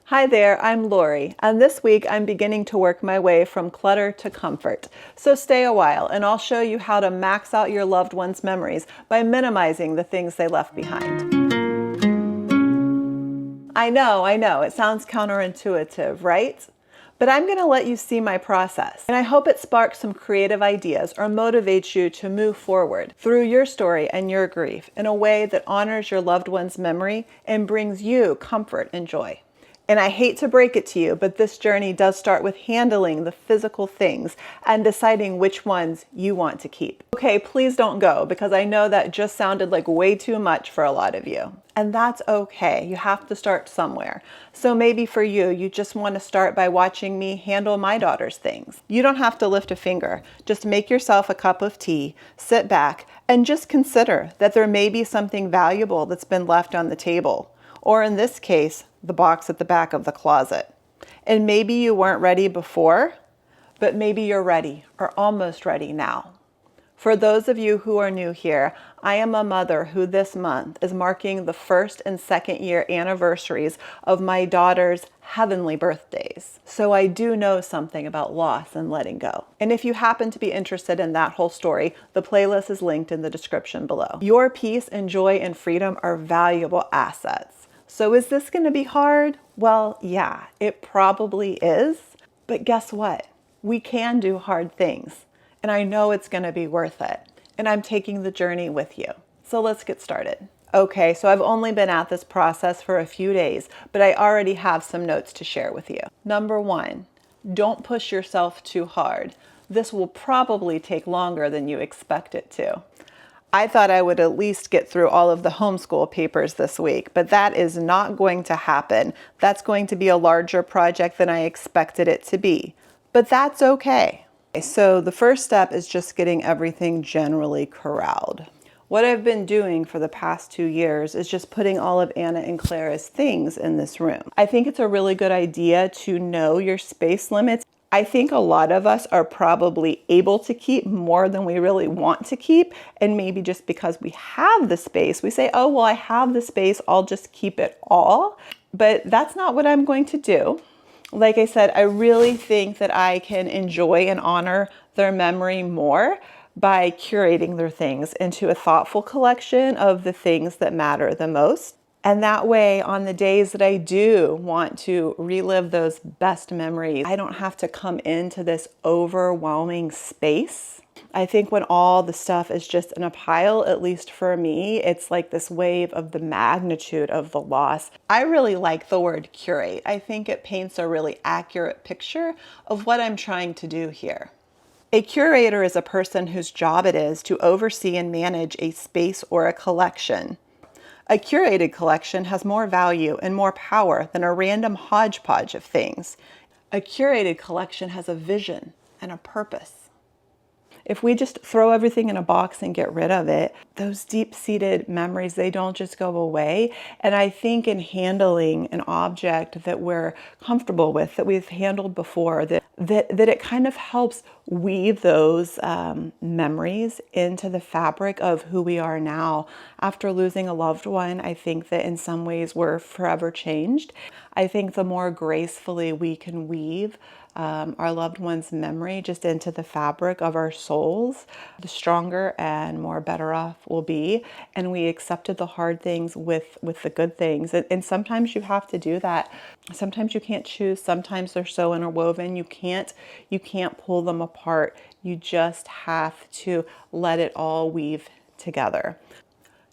Hi there, I'm Lori, and this week I'm beginning to work my way from clutter to comfort. So stay a while and I'll show you how to max out your loved ones' memories by minimizing the things they left behind. I know, it sounds counterintuitive, right? But I'm going to let you see my process, and I hope it sparks some creative ideas or motivates you to move forward through your story and your grief in a way that honors your loved one's memory and brings you comfort and joy. And I hate to break it to you, but this journey does start with handling the physical things and deciding which ones you want to keep. Okay, please don't go, because I know that just sounded like way too much for a lot of you. And that's okay. You have to start somewhere. So maybe for you, you just want to start by watching me handle my daughter's things. You don't have to lift a finger. Just make yourself a cup of tea, sit back, and just consider that there may be something valuable that's been left on the table. Or in this case, the box at the back of the closet. And maybe you weren't ready before, but maybe you're ready or almost ready now. For those of you who are new here, I am a mother who this month is marking the first and second year anniversaries of my daughter's heavenly birthdays. So I do know something about loss and letting go. And if you happen to be interested in that whole story, the playlist is linked in the description below. Your peace and joy and freedom are valuable assets. So is this going to be hard? Well, yeah, it probably is. But guess what? We can do hard things. And I know it's going to be worth it. And I'm taking the journey with you. So let's get started. Okay, so I've only been at this process for a few days, but I already have some notes to share with you. Number 1, don't push yourself too hard. This will probably take longer than you expect it to. I thought I would at least get through all of the homeschool papers this week, but that is not going to happen. That's going to be a larger project than I expected it to be, but that's okay. So the first step is just getting everything generally corralled. What I've been doing for the past 2 years is just putting all of Anna and Clara's things in this room. I think it's a really good idea to know your space limits. I think a lot of us are probably able to keep more than we really want to keep. And maybe just because we have the space, we say, oh, well, I have the space, I'll just keep it all. But that's not what I'm going to do. Like I said, I really think that I can enjoy and honor their memory more by curating their things into a thoughtful collection of the things that matter the most. And that way, on the days that I do want to relive those best memories, I don't have to come into this overwhelming space. I think when all the stuff is just in a pile, at least for me, it's like this wave of the magnitude of the loss. I really like the word curate. I think it paints a really accurate picture of what I'm trying to do here. A curator is a person whose job it is to oversee and manage a space or a collection. A curated collection has more value and more power than a random hodgepodge of things. A curated collection has a vision and a purpose. If we just throw everything in a box and get rid of it, those deep-seated memories, they don't just go away. And I think in handling an object that we're comfortable with, that we've handled before, that it kind of helps weave those memories into the fabric of who we are now. After losing a loved one, I think that in some ways we're forever changed. I think the more gracefully we can weave our loved one's memory just into the fabric of our souls, the stronger and more better off we'll be. And we accepted the hard things with the good things. And sometimes you have to do that. Sometimes you can't choose. Sometimes they're so interwoven, you can't pull them apart. You just have to let it all weave together.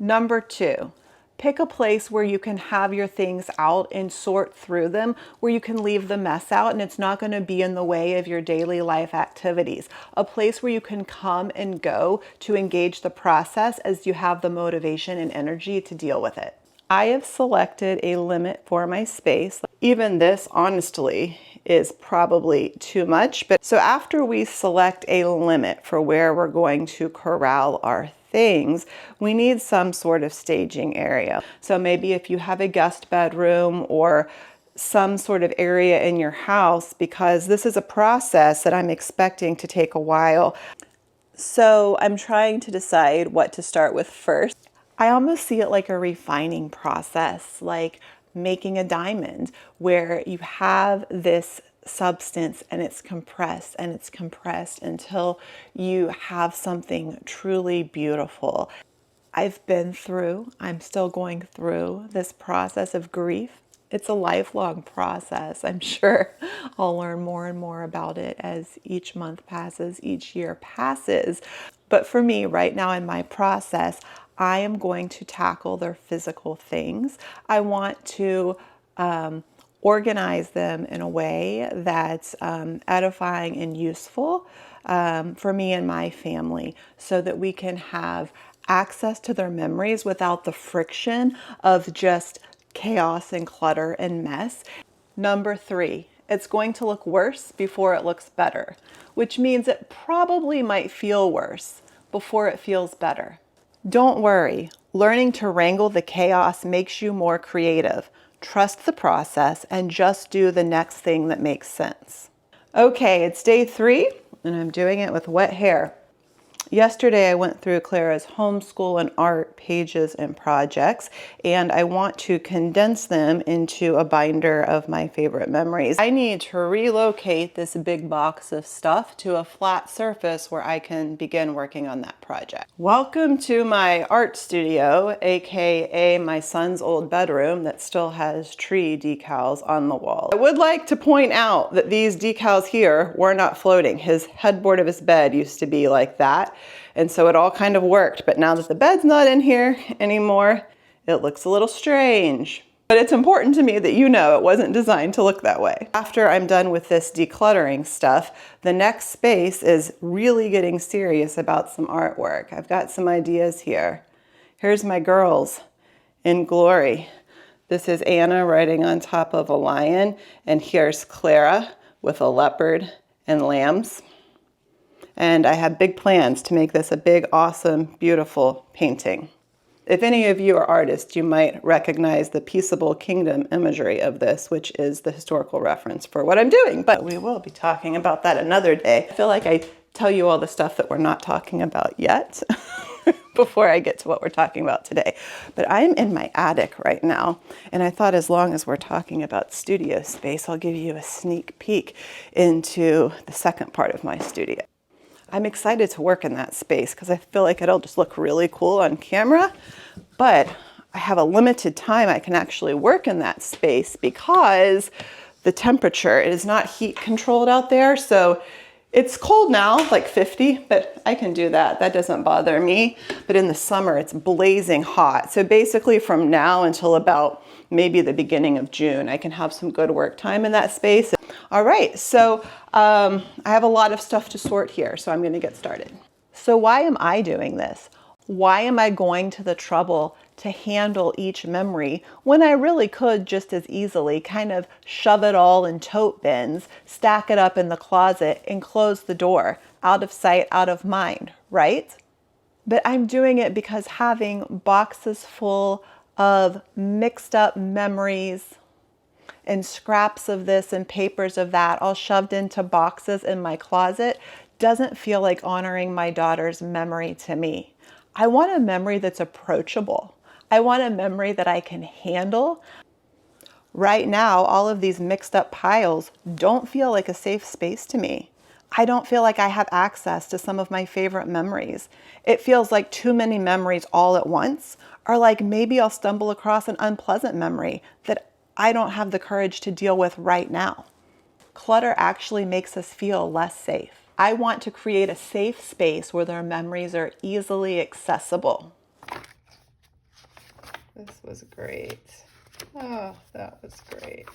Number 2. Pick a place where you can have your things out and sort through them, where you can leave the mess out and it's not going to be in the way of your daily life activities. A place where you can come and go to engage the process as you have the motivation and energy to deal with it. I have selected a limit for my space. Even this, honestly, is probably too much. But so after we select a limit for where we're going to corral our things, we need some sort of staging area. So maybe if you have a guest bedroom or some sort of area in your house, because this is a process that I'm expecting to take a while. So I'm trying to decide what to start with first. I almost see it like a refining process, like making a diamond, where you have this substance and it's compressed and it's compressed until you have something truly beautiful. I've been through, I'm still going through this process of grief. It's a lifelong process. I'm sure I'll learn more and more about it as each month passes, each year passes. But for me, right now in my process, I am going to tackle their physical things. I want to organize them in a way that's edifying and useful for me and my family, so that we can have access to their memories without the friction of just chaos and clutter and mess. Number 3, it's going to look worse before it looks better, which means it probably might feel worse before it feels better. Don't worry, learning to wrangle the chaos makes you more creative. Trust the process and just do the next thing that makes sense. Okay, it's day 3 and I'm doing it with wet hair. Yesterday, I went through Clara's homeschool and art pages and projects, and I want to condense them into a binder of my favorite memories. I need to relocate this big box of stuff to a flat surface where I can begin working on that project. Welcome to my art studio, aka my son's old bedroom that still has tree decals on the wall. I would like to point out that these decals here were not floating. His headboard of his bed used to be like that. And so it all kind of worked, but now that the bed's not in here anymore, it looks a little strange. But it's important to me that you know it wasn't designed to look that way. After I'm done with this decluttering stuff, the next space is really getting serious about some artwork. I've got some ideas here. Here's my girls in glory. This is Anna riding on top of a lion, and here's Clara with a leopard and lambs. And I have big plans to make this a big, awesome, beautiful painting. If any of you are artists, you might recognize the peaceable kingdom imagery of this, which is the historical reference for what I'm doing, but we will be talking about that another day. I feel like I tell you all the stuff that we're not talking about yet before I get to what we're talking about today. But I'm in my attic right now, and I thought as long as we're talking about studio space, I'll give you a sneak peek into the second part of my studio. I'm excited to work in that space because I feel like it'll just look really cool on camera, but I have a limited time I can actually work in that space because the temperature, it is not heat controlled out there. So it's cold now, like 50, but I can do that. That doesn't bother me. But in the summer, it's blazing hot. So basically from now until about maybe the beginning of June, I can have some good work time in that space. All right, so I have a lot of stuff to sort here, so I'm going to get started. So why am I doing this? Why am I going to the trouble to handle each memory when I really could just as easily kind of shove it all in tote bins, stack it up in the closet, and close the door, out of sight, out of mind, right? But I'm doing it because having boxes full of mixed up memories and scraps of this and papers of that all shoved into boxes in my closet doesn't feel like honoring my daughter's memory to me. I want a memory that's approachable. I want a memory that I can handle. Right now, all of these mixed up piles don't feel like a safe space to me. I don't feel like I have access to some of my favorite memories. It feels like too many memories all at once, or like maybe I'll stumble across an unpleasant memory that I don't have the courage to deal with right now. Clutter actually makes us feel less safe. I want to create a safe space where their memories are easily accessible. This was great. Oh, that was great.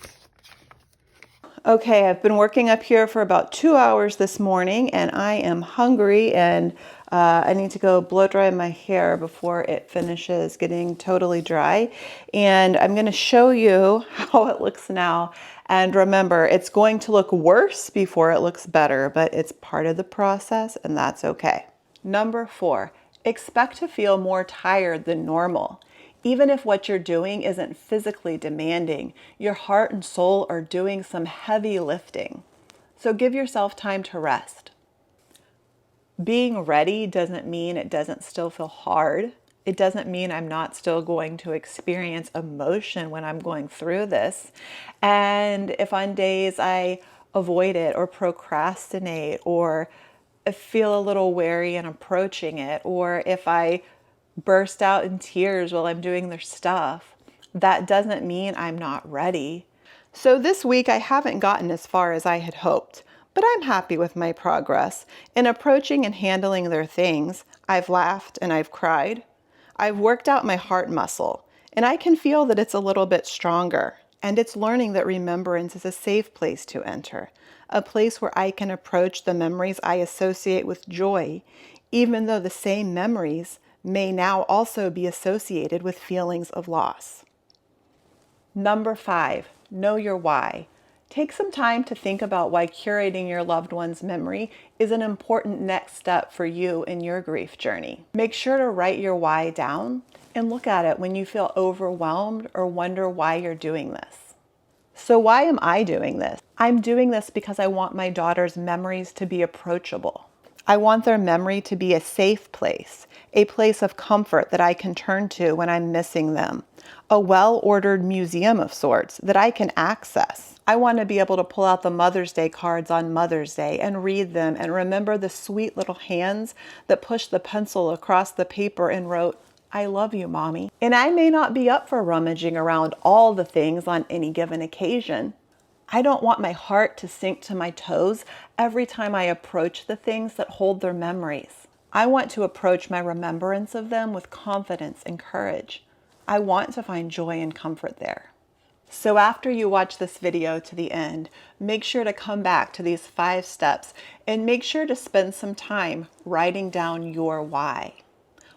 Okay, I've been working up here for about 2 hours this morning, and I am hungry, and I need to go blow dry my hair before it finishes getting totally dry. And I'm going to show you how it looks now. And remember, it's going to look worse before it looks better, but it's part of the process, and that's okay. Number 4, expect to feel more tired than normal. Even if what you're doing isn't physically demanding, your heart and soul are doing some heavy lifting. So give yourself time to rest. Being ready doesn't mean it doesn't still feel hard. It doesn't mean I'm not still going to experience emotion when I'm going through this. And if on days I avoid it or procrastinate or feel a little wary in approaching it, or if I burst out in tears while I'm doing their stuff, that doesn't mean I'm not ready. So this week I haven't gotten as far as I had hoped, but I'm happy with my progress. In approaching and handling their things, I've laughed and I've cried. I've worked out my heart muscle, and I can feel that it's a little bit stronger. And it's learning that remembrance is a safe place to enter, a place where I can approach the memories I associate with joy, even though the same memories may now also be associated with feelings of loss. Number 5, know your why. Take some time to think about why curating your loved one's memory is an important next step for you in your grief journey. Make sure to write your why down and look at it when you feel overwhelmed or wonder why you're doing this. So why am I doing this? I'm doing this because I want my daughter's memories to be approachable. I want their memory to be a safe place, a place of comfort that I can turn to when I'm missing them, a well-ordered museum of sorts that I can access. I want to be able to pull out the Mother's Day cards on Mother's Day and read them and remember the sweet little hands that pushed the pencil across the paper and wrote, "I love you, Mommy." And I may not be up for rummaging around all the things on any given occasion. I don't want my heart to sink to my toes every time I approach the things that hold their memories. I want to approach my remembrance of them with confidence and courage. I want to find joy and comfort there. So after you watch this video to the end, make sure to come back to these 5 steps and make sure to spend some time writing down your why.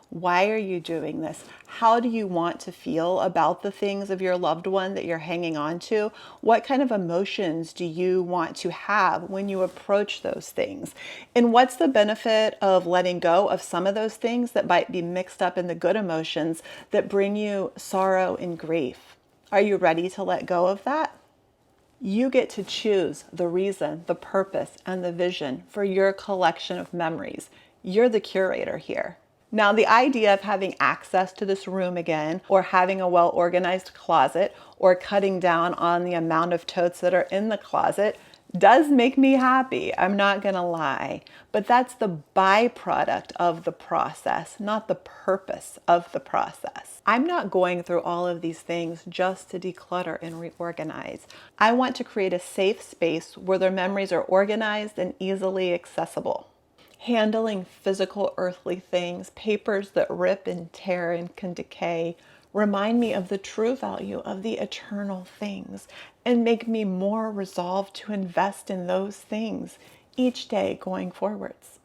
Why are you doing this? How do you want to feel about the things of your loved one that you're hanging on to? What kind of emotions do you want to have when you approach those things? And what's the benefit of letting go of some of those things that might be mixed up in the good emotions that bring you sorrow and grief? Are you ready to let go of that? You get to choose the reason, the purpose, and the vision for your collection of memories. You're the curator here. Now, the idea of having access to this room again, or having a well-organized closet, or cutting down on the amount of totes that are in the closet does make me happy. I'm not gonna lie, but that's the byproduct of the process, not the purpose of the process. I'm not going through all of these things just to declutter and reorganize. I want to create a safe space where their memories are organized and easily accessible. Handling physical earthly things, papers that rip and tear and can decay, remind me of the true value of the eternal things and make me more resolved to invest in those things each day going forwards.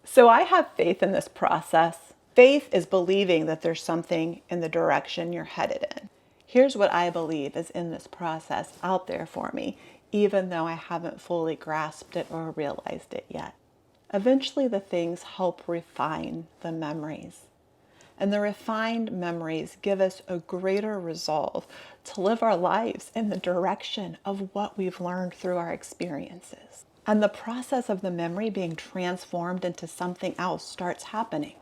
So I have faith in this process. Faith is believing that there's something in the direction you're headed in. Here's what I believe is in this process out there for me, even though I haven't fully grasped it or realized it yet. Eventually, the things help refine the memories. And the refined memories give us a greater resolve to live our lives in the direction of what we've learned through our experiences. And the process of the memory being transformed into something else starts happening.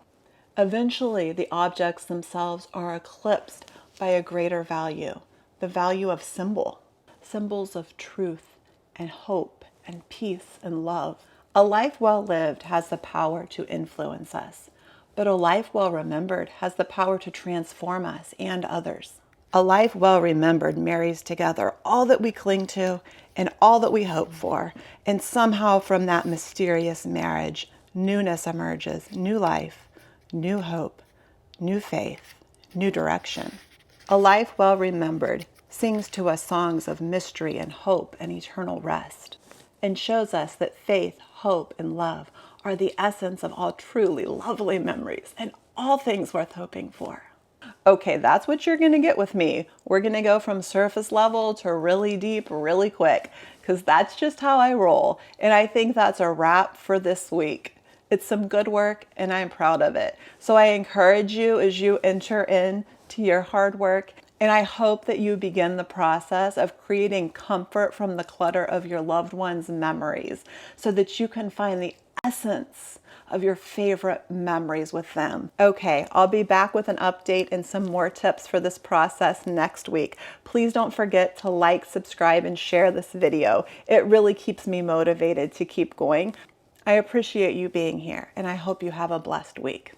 Eventually, the objects themselves are eclipsed by a greater value, the value of symbols of truth and hope and peace and love. A life well lived has the power to influence us, but a life well remembered has the power to transform us and others. A life well remembered marries together all that we cling to and all that we hope for, and somehow from that mysterious marriage, newness emerges, new life, new hope, new faith, new direction. A life well remembered sings to us songs of mystery and hope and eternal rest, and shows us that faith, hope, and love are the essence of all truly lovely memories and all things worth hoping for. Okay, that's what you're gonna get with me. We're gonna go from surface level to really deep, really quick, because that's just how I roll. And I think that's a wrap for this week. It's some good work and I'm proud of it. So I encourage you as you enter into your hard work And I hope that you begin the process of creating comfort from the clutter of your loved ones' memories so that you can find the essence of your favorite memories with them. Okay, I'll be back with an update and some more tips for this process next week. Please don't forget to like, subscribe, and share this video. It really keeps me motivated to keep going. I appreciate you being here, and I hope you have a blessed week.